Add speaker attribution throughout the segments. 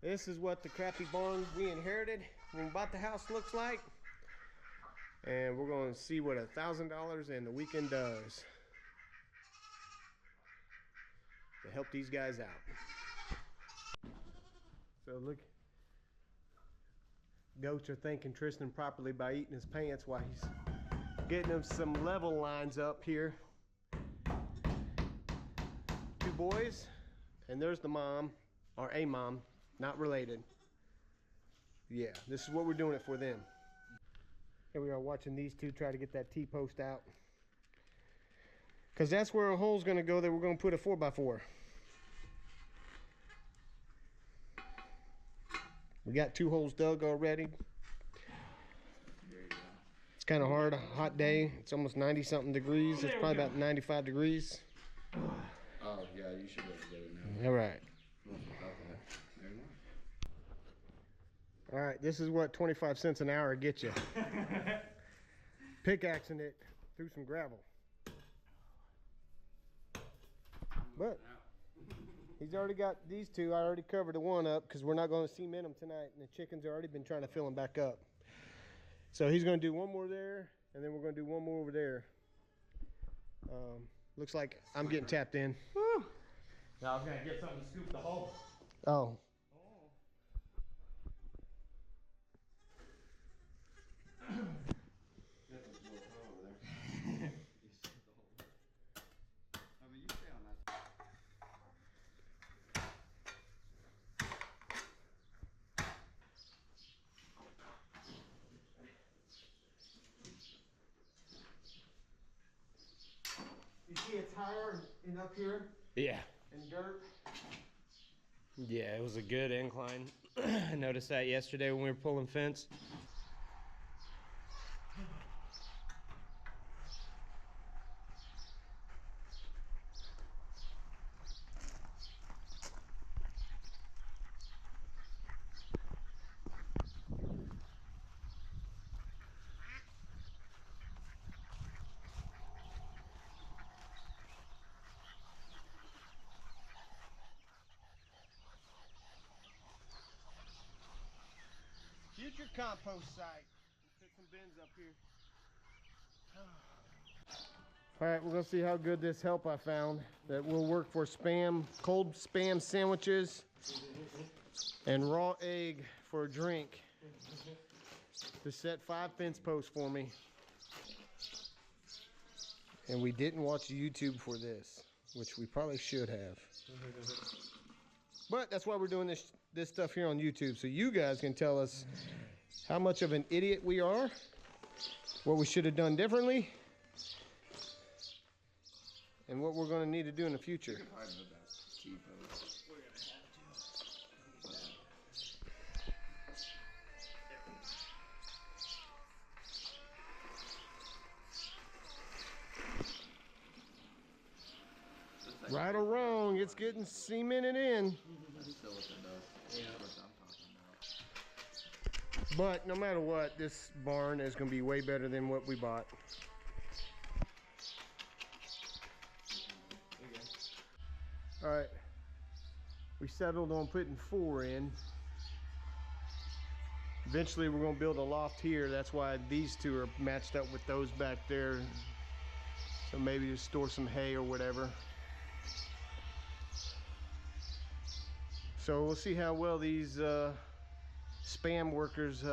Speaker 1: This is what the crappy barn we inherited when we bought the house looks like. And we're going to see what $1,000 in the weekend does to help these guys out. So look, goats are thanking Tristan properly by eating his pants while he's getting them some level lines up here. 2 boys, and there's the mom, or a mom, not related. Yeah, this is what we're doing it for them. Here we are watching these two try to get that T-post out. Because that's where a hole's going to go that we're going to put a 4x4. We got 2 holes dug already. It's kind of hard, a hot day. It's almost 90 something degrees. It's probably about 95 degrees.
Speaker 2: Oh yeah, you should be able to get it now.
Speaker 1: All right.
Speaker 2: Okay. Very nice.
Speaker 1: All right, this is what 25 cents an hour gets you. Pickaxing it through some gravel. But he's already got these 2. I already covered the one up because we're not going to cement them tonight, and the chickens have already been trying to fill them back up. So he's going to do one more there, and then we're going to do one more over there. Looks like I'm getting tapped in. Woo.
Speaker 3: Now I was gonna get something to scoop the hole.
Speaker 1: Oh. You see it's higher and up here?
Speaker 3: Yeah.
Speaker 1: And dirt?
Speaker 3: Yeah, it was a good incline. I noticed that yesterday when we were pulling fence.
Speaker 1: Future compost site. Let's put some bins up here. All right, we're gonna see how good this help I found that will work for spam, cold spam sandwiches and raw egg for a drink. To set 5 fence posts for me. And we didn't watch YouTube for this, which we probably should have. But that's why we're doing this stuff here on YouTube, so you guys can tell us how much of an idiot we are, what we should have done differently, and what we're going to need to do in the future. Right or wrong, it's getting cemented in.
Speaker 2: That's still what it does. Yeah. That's what I'm talking about.
Speaker 1: But no matter what, this barn is going to be way better than what we bought. All right, we settled on putting 4 in. Eventually we're going to build a loft here. That's why these 2 are matched up with those back there. So maybe to store some hay or whatever. So we'll see how well these spam workers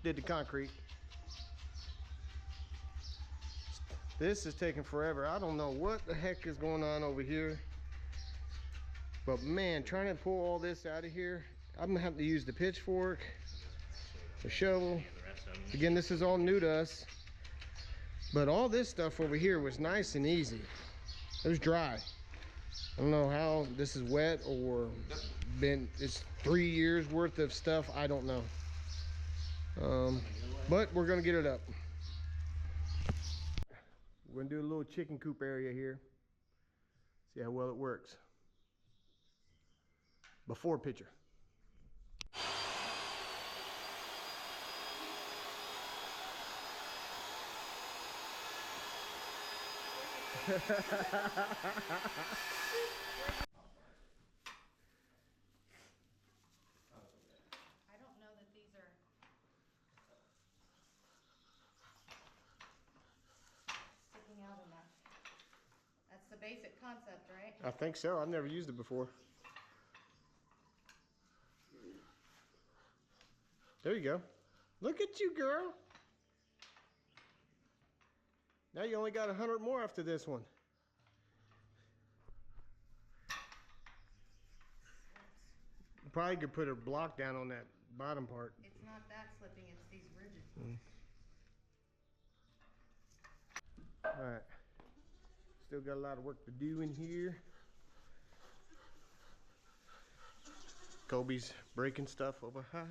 Speaker 1: did the concrete. This is taking forever. I don't know what the heck is going on over here. But man, trying to pull all this out of here, I'm gonna have to use the pitchfork, the shovel. Again, this is all new to us. But all this stuff over here was nice and easy. It was dry. I don't know how this is wet or it's 3 years worth of stuff. I don't know. But we're gonna get it up. We're gonna do a little chicken coop area here. See how well it works. Before picture.
Speaker 4: basic concept, right?
Speaker 1: I think so. I've never used it before. There you go. Look at you, girl. Now you only got 100 more after this one. You probably could put a block down on that bottom part.
Speaker 4: It's not that slipping, it's these ridges.
Speaker 1: Alright. Still got a lot of work to do in here. Kobe's breaking stuff over high.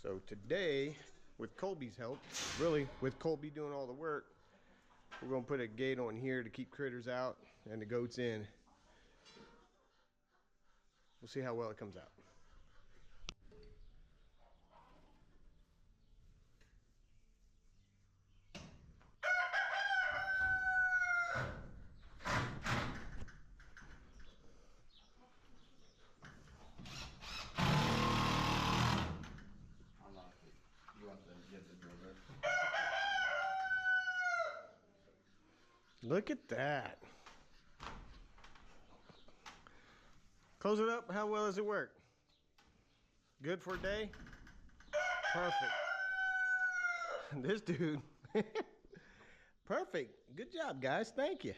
Speaker 1: So today, with Colby's help, really with Colby doing all the work, we're gonna put a gate on here to keep critters out and the goats in. We'll see how well it comes out.
Speaker 2: Unlock it. You want to get the drill bit?
Speaker 1: Look at that. Close it up. How well does it work? Good for a day? Perfect. This dude. Perfect. Good job, guys. Thank you.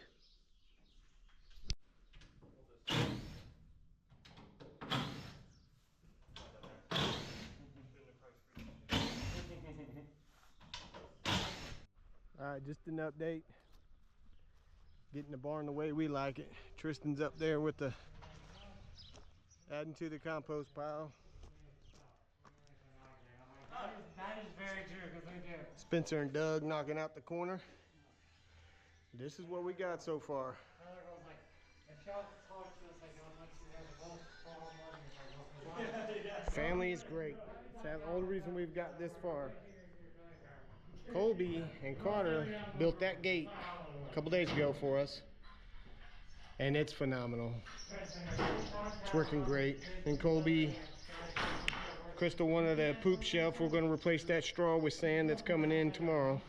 Speaker 1: All right, just an update. Getting the barn the way we like it. Tristan's up there with the adding to the compost pile.
Speaker 3: That is very true, because we do.
Speaker 1: Spencer and Doug knocking out the corner. This is what we got so far.
Speaker 3: Another girl's like, if y'all talk to us, I don't want you guys to both fall money if I go.
Speaker 1: Family is great. It's the only reason we've got this far. Colby and Carter built that gate a couple days ago for us, and it's phenomenal. It's working great. And Colby, Crystal wanted a poop shelf. We're going to replace that straw with sand that's coming in tomorrow.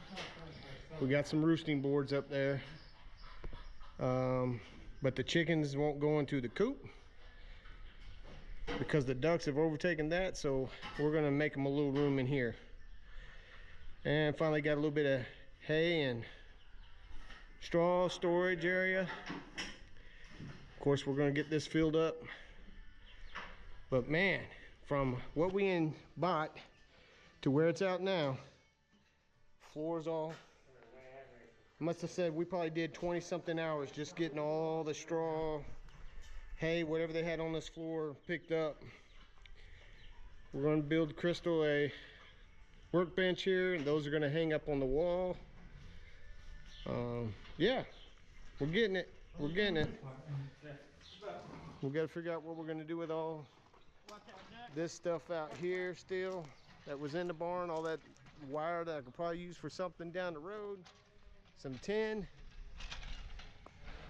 Speaker 1: We got some roosting boards up there, but the chickens won't go into the coop because the ducks have overtaken that, so we're going to make them a little room in here. And finally got a little bit of hay and straw storage area. Of course, we're going to get this filled up. But man, from what we bought to where it's out now, floors all, I must have said we probably did 20 something hours just getting all the straw, hay, whatever they had on this floor picked up. We're going to build Crystal a workbench here, and those are going to hang up on the wall. Yeah, we're getting it. We're getting it. We got to figure out what we're going to do with all this stuff out here still that was in the barn, all that wire that I could probably use for something down the road, some tin.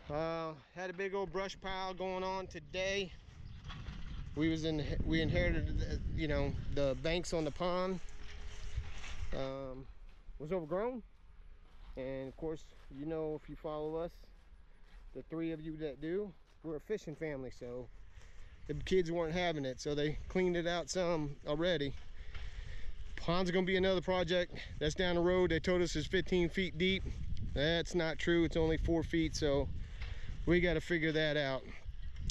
Speaker 1: Had a big old brush pile going on today. We inherited, you know, the banks on the pond was overgrown, and of course, you know, if you follow us, the three of you that do, we're a fishing family, so the kids weren't having it, so they cleaned it out some already. Pond's gonna be another project that's down the road. They told us it's 15 feet deep. That's not true. It's only 4 feet, so we got to figure that out.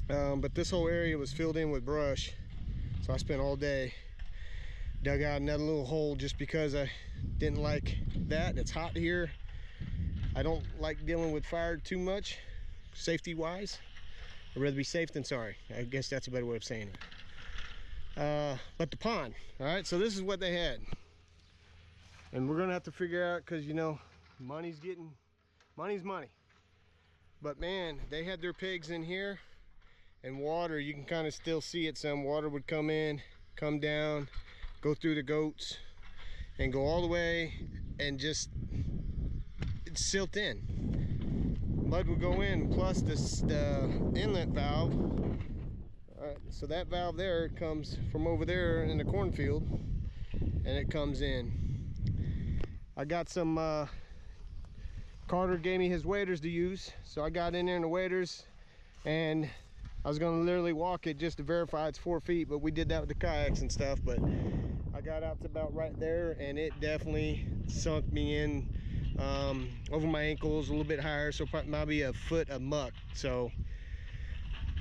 Speaker 1: But this whole area was filled in with brush, so I spent all day. Dug out another little hole just because I didn't like that. It's hot here. I don't like dealing with fire too much, safety wise. I'd rather be safe than sorry. I guess that's a better way of saying it. But the pond, all right, so this is what they had. And we're gonna have to figure out, because you know, money's money. But man, they had their pigs in here, and water, you can kind of still see it. Some water would come in, come down, go through the goats, and go all the way, and just silt in. Mud would go in, plus the inlet valve. All right, so that valve there comes from over there in the cornfield, and it comes in. I got some, Carter gave me his waders to use. So I got in there in the waders and I was gonna literally walk it just to verify it's 4 feet, but we did that with the kayaks and stuff. But I got out to about right there and it definitely sunk me in over my ankles, a little bit higher, so probably maybe a foot of muck. So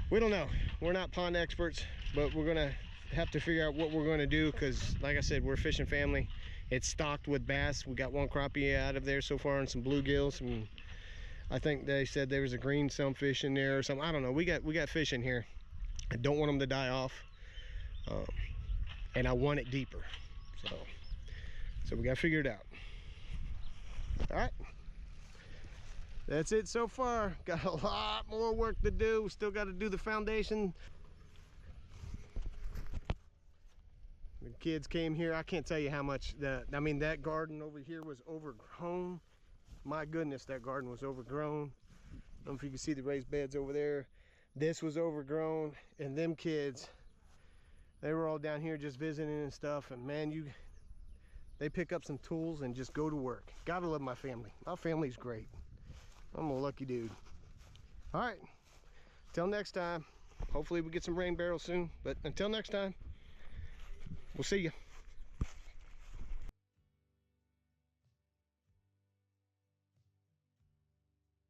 Speaker 1: we don't know. We're not pond experts, but we're gonna have to figure out what we're gonna do, because like I said, we're a fishing family. It's stocked with bass. We got one crappie out of there so far and some bluegills, and I think they said there was a green sunfish in there or something. I don't know. We got fish in here. I don't want them to die off, and I want it deeper. So we got to figure it out. All right, that's it so far. Got a lot more work to do. We still got to do the foundation. The kids came here. I can't tell you how much I mean, that garden over here was overgrown. My goodness, that garden was overgrown. I don't know if you can see the raised beds over there. This was overgrown, and them kids, they were all down here just visiting and stuff. And man, they pick up some tools and just go to work. Gotta love my family. My family's great. I'm a lucky dude. All right, till next time. Hopefully we get some rain barrels soon, but until next time, we'll see you.